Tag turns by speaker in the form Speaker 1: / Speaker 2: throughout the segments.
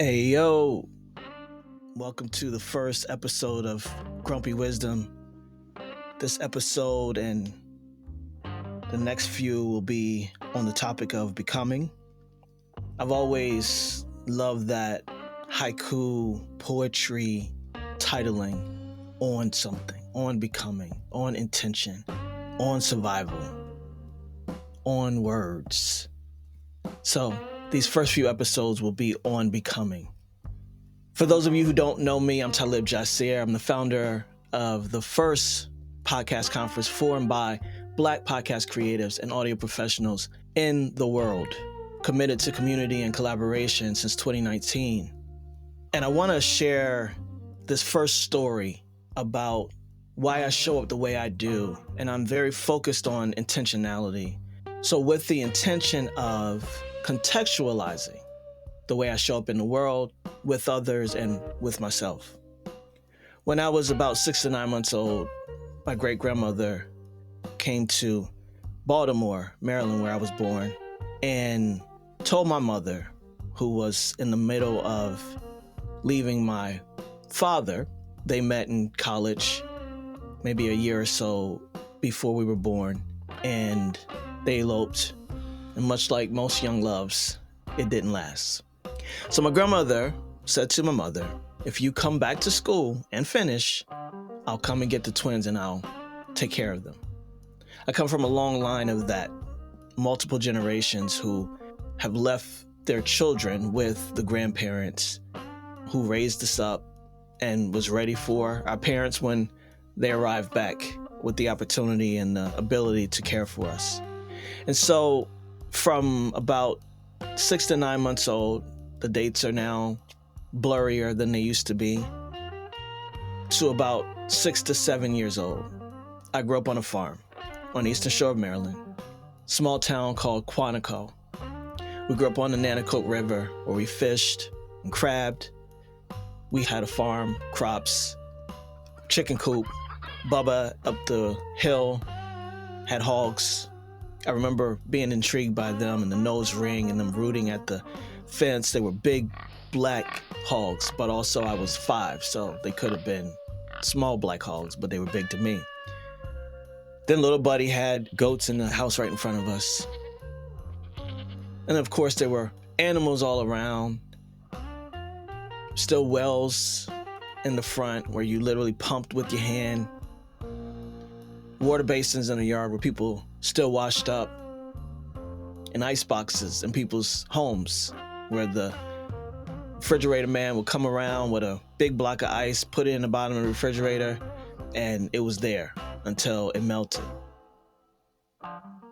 Speaker 1: Hey, yo, welcome to the first episode of Grumpy Wizdom. This episode and the next few will be on the topic of becoming. I've always loved that haiku poetry titling on something, on becoming, on intention, on survival, on words. So these first few episodes will be on becoming. For those of you who don't know me, I'm Talib Jasir. I'm the founder of the first podcast conference formed by Black podcast creatives and audio professionals in the world, committed to community and collaboration since 2019. And I want to share this first story about why I show up the way I do. And I'm very focused on intentionality. So with the intention of contextualizing the way I show up in the world, with others, and with myself. When I was about 6 to 9 months old, my great-grandmother came to Baltimore, Maryland, where I was born, and told my mother, who was in the middle of leaving my father. They met in college, maybe a year or so before we were born, and they eloped. And much like most young loves, it didn't last. So my grandmother said to my mother, if you come back to school and finish, I'll come and get the twins and I'll take care of them. I come from a long line of that, multiple generations who have left their children with the grandparents who raised us up and was ready for our parents when they arrived back with the opportunity and the ability to care for us. And so from about 6 to 9 months old, the dates are now blurrier than they used to be, to about 6 to 7 years old. I grew up on a farm on the eastern shore of Maryland, small town called Quantico. We grew up on the Nanticoke River where we fished and crabbed. We had a farm, crops, chicken coop. Bubba up the hill had hogs. I remember being intrigued by them and the nose ring and them rooting at the fence. They were big black hogs, but also I was 5, so they could have been small black hogs, but they were big to me. Then little buddy had goats in the house right in front of us. And of course there were animals all around. Still wells in the front where you literally pumped with your hand. Water basins in the yard where people still washed up, and ice boxes in people's homes where the refrigerator man would come around with a big block of ice, put it in the bottom of the refrigerator, and it was there until it melted.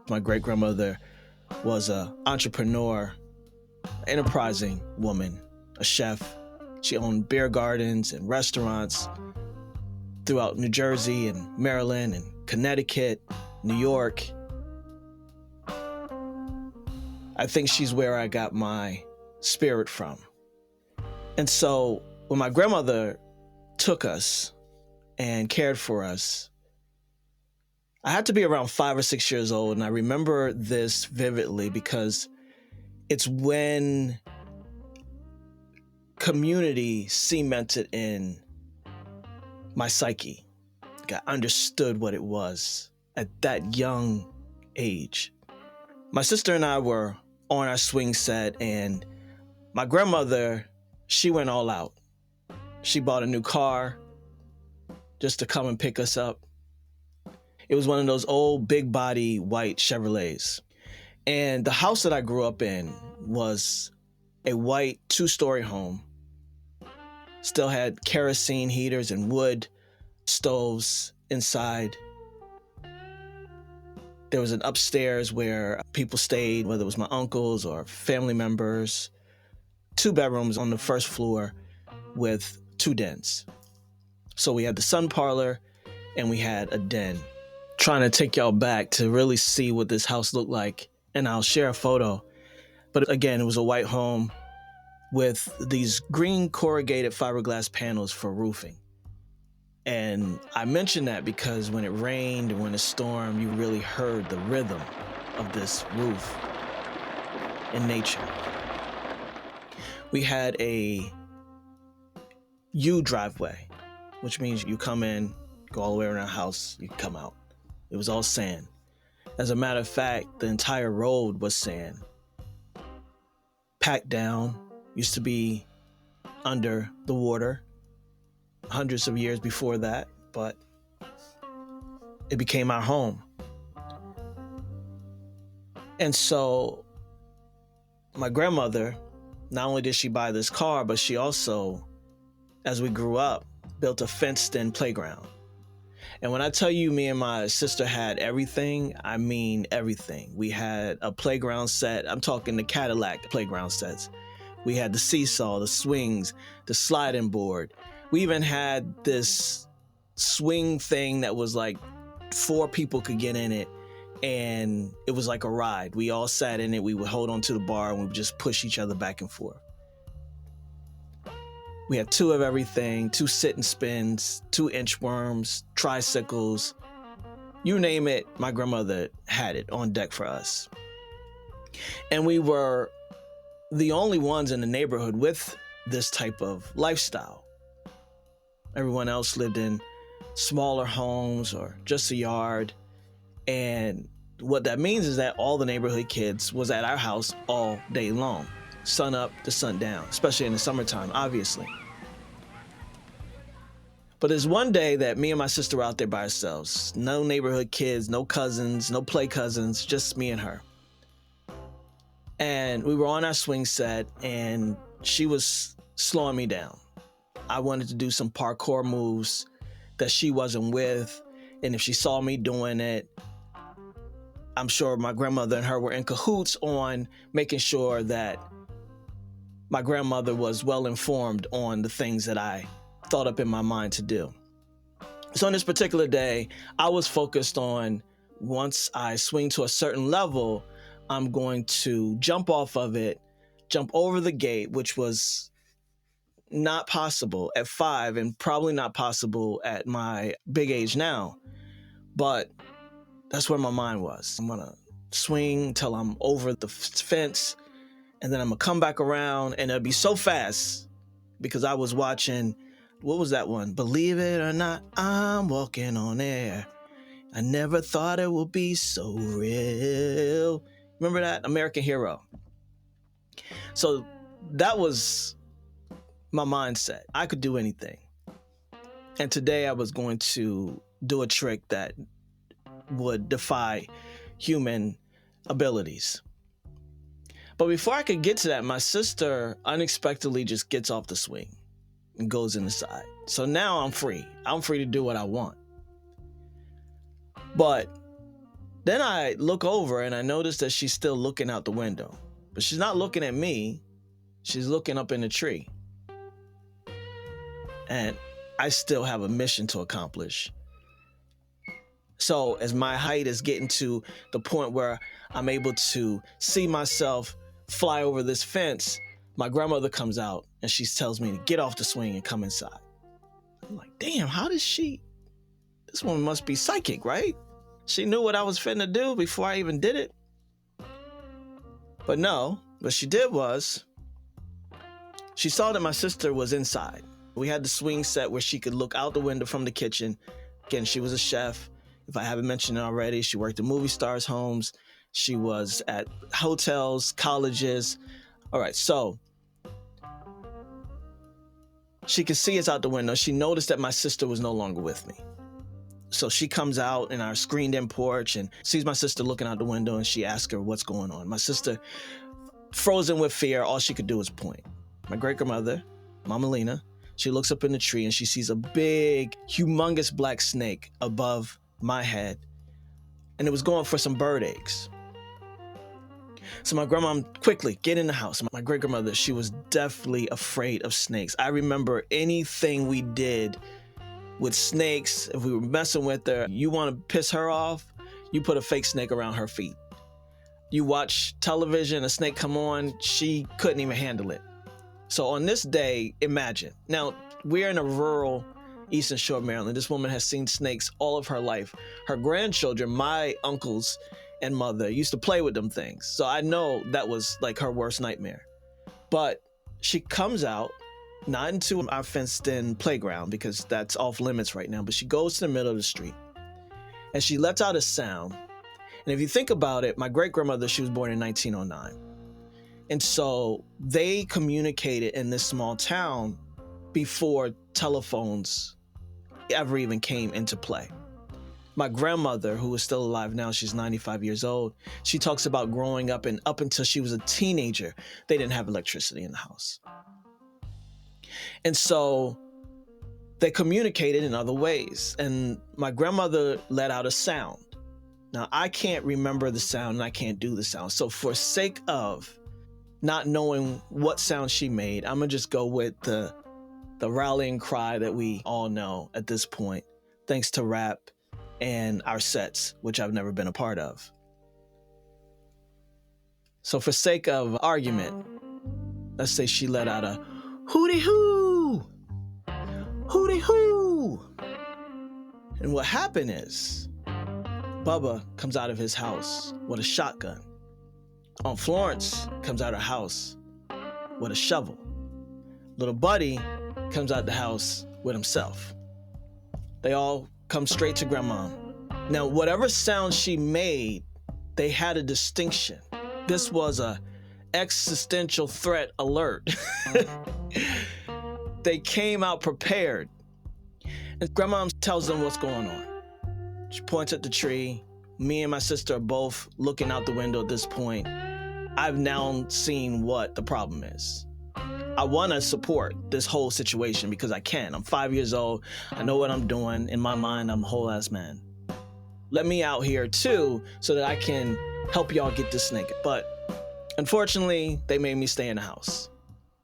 Speaker 1: My great-grandmother was an entrepreneur, enterprising woman, a chef. She owned beer gardens and restaurants throughout New Jersey and Maryland and Connecticut, New York. I think she's where I got my spirit from. And so when my grandmother took us and cared for us, I had to be around 5 or 6 years old. And I remember this vividly because it's when community cemented in my psyche. I understood what it was at that young age. My sister and I were on our swing set, and my grandmother, she went all out. She bought a new car just to come and pick us up. It was one of those old big body white Chevrolets. And the house that I grew up in was a white 2-story home. Still had kerosene heaters and wood stoves inside. There was an upstairs where people stayed, whether it was my uncles or family members. 2 bedrooms on the first floor with 2 dens. So we had the sun parlor and we had a den. Trying to take y'all back to really see what this house looked like. And I'll share a photo. But again, it was a white home with these green corrugated fiberglass panels for roofing. And I mention that because when it rained and when it stormed, you really heard the rhythm of this roof in nature. We had a U driveway, which means you come in, go all the way around the house, you come out. It was all sand. As a matter of fact, the entire road was sand. Packed down, used to be under the water hundreds of years before that, but it became our home. And so my grandmother, not only did she buy this car, but she also, as we grew up, built a fenced-in playground. And when I tell you me and my sister had everything, I mean everything. We had a playground set. I'm talking the Cadillac playground sets. We had the seesaw, the swings, the sliding board. We even had this swing thing that was like 4 people could get in it. And it was like a ride. We all sat in it. We would hold on to the bar and we would just push each other back and forth. We had 2 of everything, 2 sit and spins, 2 inchworms, tricycles. You name it, my grandmother had it on deck for us. And we were the only ones in the neighborhood with this type of lifestyle. Everyone else lived in smaller homes or just a yard. And what that means is that all the neighborhood kids was at our house all day long, sun up to sundown, especially in the summertime, obviously. But there's one day that me and my sister were out there by ourselves. No neighborhood kids, no cousins, no play cousins, just me and her. And we were on our swing set and she was slowing me down. I wanted to do some parkour moves that she wasn't with. And if she saw me doing it, I'm sure my grandmother and her were in cahoots on making sure that my grandmother was well informed on the things that I thought up in my mind to do. So on this particular day, I was focused on once I swing to a certain level, I'm going to jump off of it, jump over the gate, which was not possible at 5 and probably not possible at my big age now. But that's where my mind was. I'm going to swing till I'm over the fence, and then I'm going to come back around, and it'll be so fast because I was watching, what was that one? Believe it or not, I'm walking on air. I never thought it would be so real. Remember that? American Hero. So that was my mindset. I could do anything. And today I was going to do a trick that would defy human abilities. But before I could get to that, my sister unexpectedly just gets off the swing and goes in the side. So now I'm free. I'm free to do what I want. But then I look over and I notice that she's still looking out the window. But she's not looking at me. She's looking up in the tree. And I still have a mission to accomplish. So as my height is getting to the point where I'm able to see myself fly over this fence, my grandmother comes out and she tells me to get off the swing and come inside. I'm like, damn, how does she? This woman must be psychic, right? She knew what I was finna do before I even did it. But no, what she did was she saw that my sister was inside. We had the swing set where she could look out the window from the kitchen. Again, she was a chef. If I haven't mentioned it already, she worked in movie stars' homes. She was at hotels, colleges. All right, so she could see us out the window. She noticed that my sister was no longer with me. So she comes out in our screened-in porch and sees my sister looking out the window, and she asks her what's going on. My sister, frozen with fear, all she could do was point. My great-grandmother, Mama Lena, she looks up in the tree and she sees a big, humongous black snake above my head, and it was going for some bird eggs. So my grandma quickly get in the house. My great-grandmother, she was definitely afraid of snakes. I remember anything we did with snakes, if we were messing with her, you want to piss her off, you put a fake snake around her feet. You watch television, a snake come on, she couldn't even handle it. So on this day, imagine. Now, we're in a rural Eastern Shore, Maryland. This woman has seen snakes all of her life. Her grandchildren, my uncles and mother, used to play with them things. So I know that was like her worst nightmare. But she comes out, not into our fenced-in playground because that's off limits right now, but she goes to the middle of the street and she lets out a sound. And if you think about it, my great-grandmother, she was born in 1909. And so they communicated in this small town before telephones ever even came into play. My grandmother, who is still alive now, she's 95 years old, she talks about growing up, and up until she was a teenager, they didn't have electricity in the house. And so they communicated in other ways. And my grandmother let out a sound. Now, I can't remember the sound and I can't do the sound. So for sake of not knowing what sound she made, I'm going to just go with the rallying cry that we all know at this point, thanks to rap and our sets, which I've never been a part of. So for sake of argument, let's say she let out a hootie hoo, hootie hoo. And what happened is, Bubba comes out of his house with a shotgun. Aunt Florence comes out of her house with a shovel. Little Buddy comes out the house with himself. They all come straight to Grandma. Now, whatever sound she made, they had a distinction. This was a existential threat alert. They came out prepared. And Grandma tells them what's going on. She points at the tree. Me and my sister are both looking out the window at this point. I've now seen what the problem is. I want to support this whole situation because I can. I'm 5 years old. I know what I'm doing. In my mind, I'm a whole ass man. Let me out here too so that I can help y'all get this snake. But unfortunately, they made me stay in the house.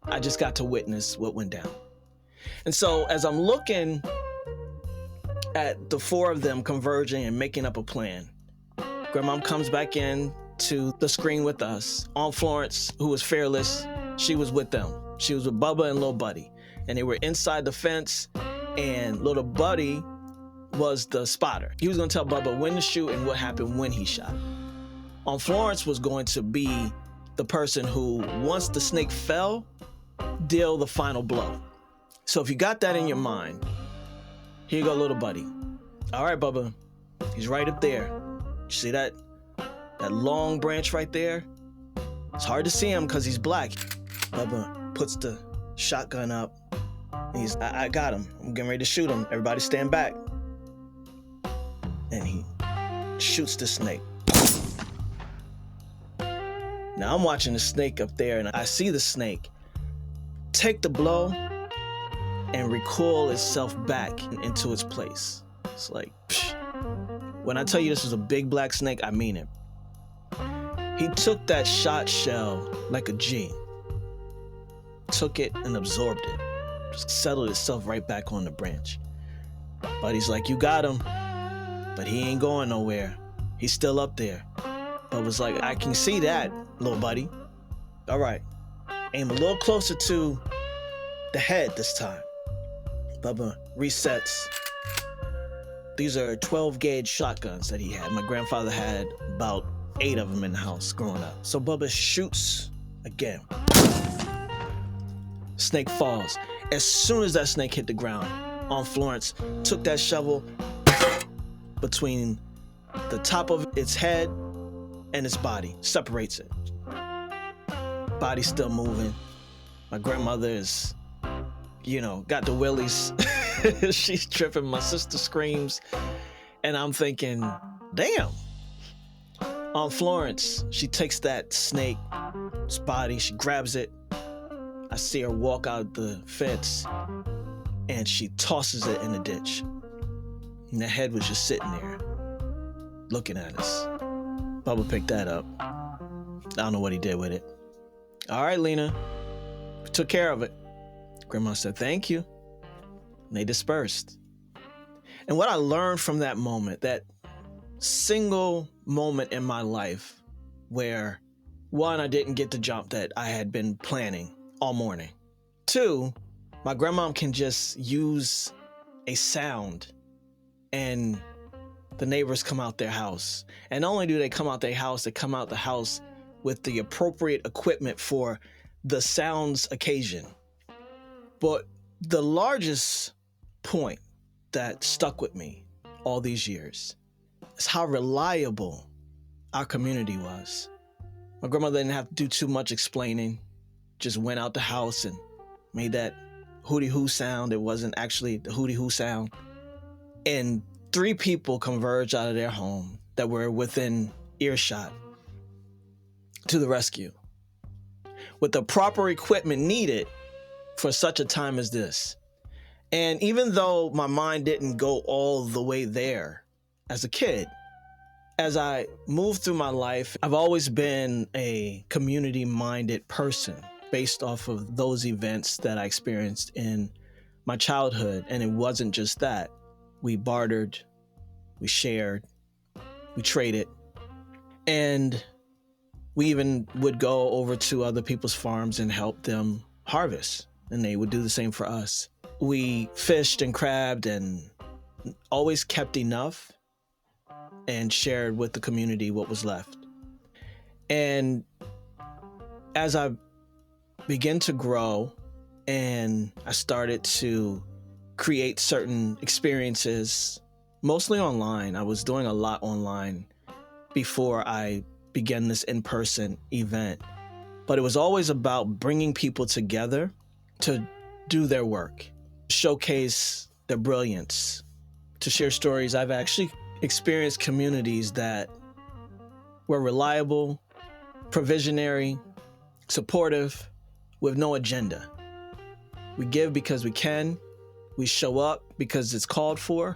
Speaker 1: I just got to witness what went down. And so as I'm looking at the four of them converging and making up a plan, Grandma comes back in to the screen with us. Aunt Florence, who was fearless, she was with them. She was with Bubba and Little Buddy. And they were inside the fence, and Little Buddy was the spotter. He was going to tell Bubba when to shoot and what happened when he shot. Aunt Florence was going to be the person who, once the snake fell, deal the final blow. So if you got that in your mind, here you go, Little Buddy. All right, Bubba, he's right up there. You see that long branch right there? It's hard to see him because he's black. Bubba puts the shotgun up. And I got him. I'm getting ready to shoot him. Everybody stand back. And he shoots the snake. Now I'm watching the snake up there, and I see the snake take the blow and recoil itself back into its place. It's like, psh. When I tell you this was a big black snake, I mean it. He took that shot shell like a G. Took it and absorbed it. Just settled itself right back on the branch. Buddy's like, you got him. But he ain't going nowhere. He's still up there. But was like, I can see that, Little Buddy. All right. Aim a little closer to the head this time. Bubba resets. These are 12 gauge shotguns that he had. My grandfather had about 8 of them in the house growing up. So Bubba shoots again. Snake falls. As soon as that snake hit the ground, Aunt Florence took that shovel between the top of its head and its body, separates it. Body's still moving. My grandmother is, got the willies. She's tripping. My sister screams. And I'm thinking, damn. Aunt Florence, she takes that snake's body, she grabs it. I see her walk out the fence and she tosses it in the ditch. And the head was just sitting there looking at us. Bubba picked that up. I don't know what he did with it. All right, Lena, we took care of it. Grandma said, thank you. And they dispersed. And what I learned from that moment, that single moment in my life where, one, I didn't get the jump that I had been planning all morning. 2, my grandma can just use a sound and the neighbors come out their house. And not only do they come out their house, they come out the house with the appropriate equipment for the sounds occasion. But the largest point that stuck with me all these years is how reliable our community was. My grandmother didn't have to do too much explaining, just went out the house and made that hootie hoo sound. It wasn't actually the hootie hoo sound. And 3 people converged out of their home that were within earshot to the rescue with the proper equipment needed for such a time as this. And even though my mind didn't go all the way there as a kid, as I moved through my life, I've always been a community-minded person based off of those events that I experienced in my childhood. And it wasn't just that. We bartered, we shared, we traded, and we even would go over to other people's farms and help them harvest, and they would do the same for us. We fished and crabbed and always kept enough and shared with the community what was left. And as I began to grow and I started to create certain experiences, mostly online. I was doing a lot online before I began this in-person event. But it was always about bringing people together to do their work, showcase their brilliance, to share stories. I've actually experienced communities that were reliable, provisionary, supportive, with no agenda. We give because we can, we show up because it's called for,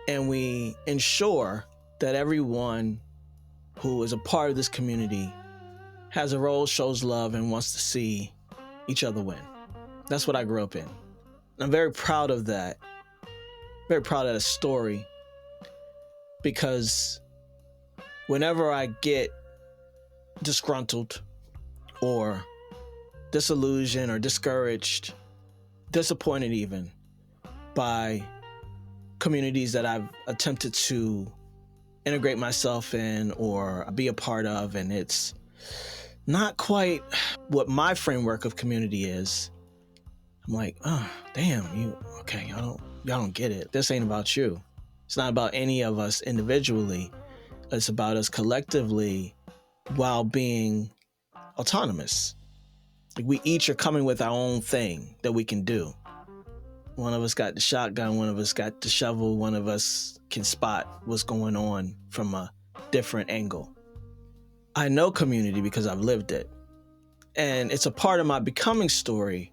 Speaker 1: and we ensure that everyone who is a part of this community has a role, shows love, and wants to see each other win. That's what I grew up in. I'm very proud of that. Very proud of that story, because whenever I get disgruntled or disillusioned or discouraged, disappointed even by communities that I've attempted to integrate myself in or be a part of, and it's not quite what my framework of community is, I'm like, oh, damn, y'all don't get it. This ain't about you. It's not about any of us individually. It's about us collectively while being autonomous. Like, we each are coming with our own thing that we can do. One of us got the shotgun, one of us got the shovel, one of us can spot what's going on from a different angle. I know community because I've lived it. And it's a part of my becoming story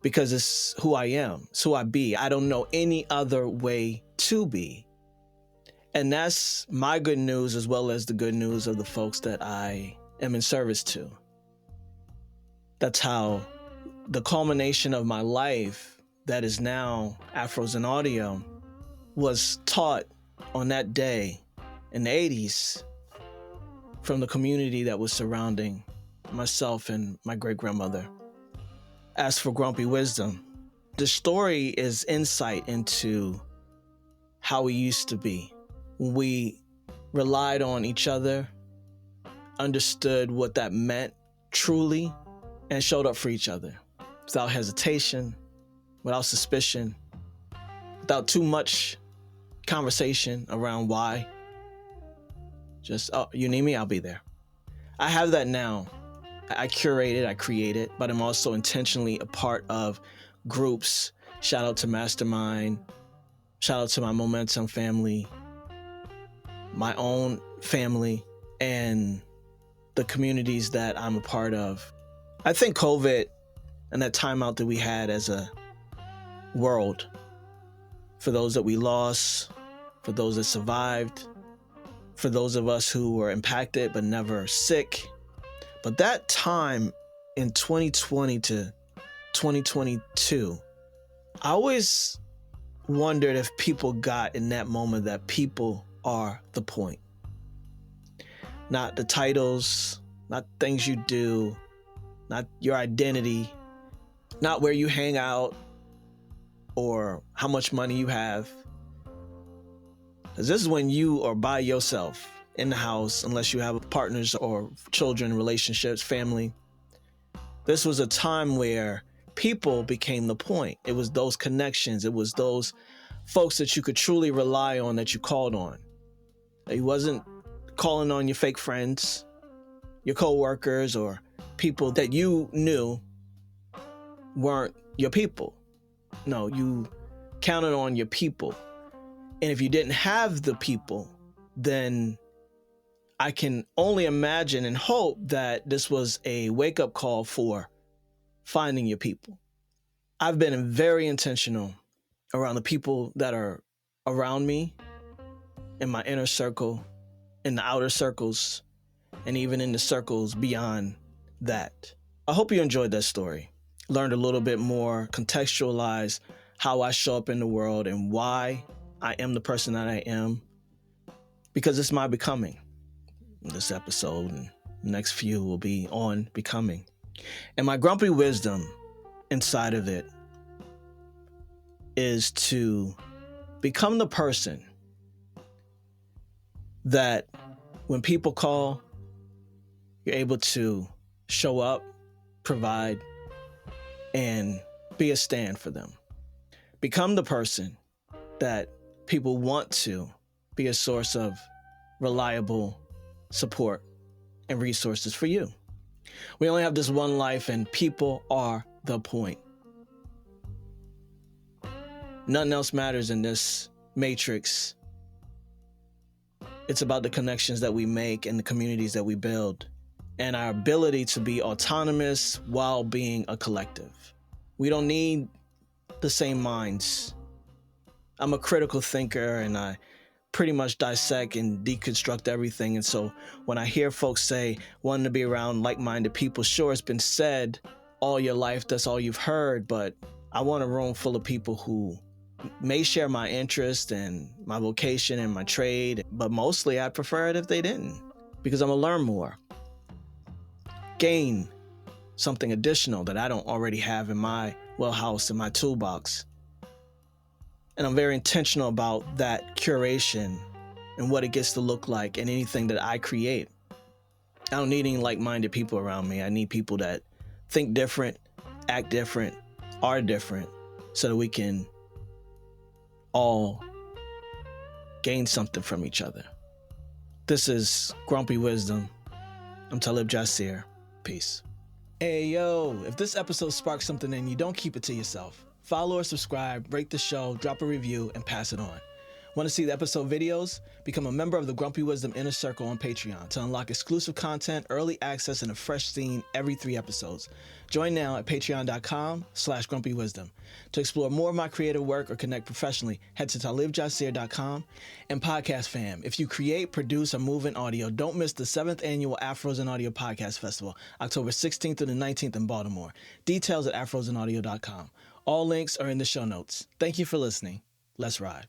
Speaker 1: because it's who I am, it's who I be. I don't know any other way to be. And that's my good news as well as the good news of the folks that I am in service to. That's how the culmination of my life that is now Afros Audio was taught on that day in the 80s from the community that was surrounding myself and my great-grandmother. As for Grumpy Wizdom, the story is insight into how we used to be. We relied on each other, understood what that meant truly, and showed up for each other without hesitation, without suspicion, without too much conversation around why. Just, oh, you need me? I'll be there. I have that now. I curate it, I create it, but I'm also intentionally a part of groups. Shout out to Mastermind. Shout out to my Momentum family, my own family, and the communities that I'm a part of. I think COVID and that timeout that we had as a world, for those that we lost, for those that survived, for those of us who were impacted but never sick. But that time in 2020 to 2022, I always wondered if people got in that moment that people are the point. Not the titles, not things you do, not your identity, not where you hang out or how much money you have. Because this is when you are by yourself in the house, unless you have partners or children, relationships, family. This was a time where people became the point. It was those connections. It was those folks that you could truly rely on that you called on. It wasn't calling on your fake friends, your coworkers, or people that you knew weren't your people. No, you counted on your people. And if you didn't have the people, then I can only imagine and hope that this was a wake-up call for finding your people. I've been very intentional around the people that are around me, in my inner circle, in the outer circles, and even in the circles beyond that. I hope you enjoyed that story, learned a little bit more, contextualized how I show up in the world and why I am the person that I am, because it's my becoming. This episode and the next few will be on becoming. And my grumpy wisdom inside of it is to become the person that when people call, you're able to show up, provide, and be a stand for them. Become the person that people want to be a source of reliable support and resources for you. We only have this one life, and people are the point. Nothing else matters in this matrix. It's about the connections that we make and the communities that we build, and our ability to be autonomous while being a collective. We don't need the same minds. I'm a critical thinker, and I pretty much dissect and deconstruct everything. And so when I hear folks say wanting to be around like-minded people, sure, it's been said all your life, that's all you've heard, but I want a room full of people who may share my interest and my vocation and my trade, but mostly I'd prefer it if they didn't, because I'm gonna learn more, gain something additional that I don't already have in my wheelhouse, in my toolbox. And I'm very intentional about that curation and what it gets to look like in anything that I create. I don't need any like-minded people around me. I need people that think different, act different, are different, so that we can all gain something from each other. This is Grumpy Wizdom. I'm Talib Jasir. Peace. Hey, yo, if this episode sparks something in you, don't keep it to yourself. Follow or subscribe, rate the show, drop a review, and pass it on. Want to see the episode videos? Become a member of the Grumpy Wizdom Inner Circle on Patreon to unlock exclusive content, early access, and a fresh scene every 3 episodes. Join now at patreon.com/grumpywisdom. To explore more of my creative work or connect professionally, head to talibjasir.com. And podcast fam, if you create, produce, or move in audio, don't miss the 7th annual Afros Audio Podcast Festival, October 16th through the 19th in Baltimore. Details at afrosaudio.com. All links are in the show notes. Thank you for listening. Let's ride.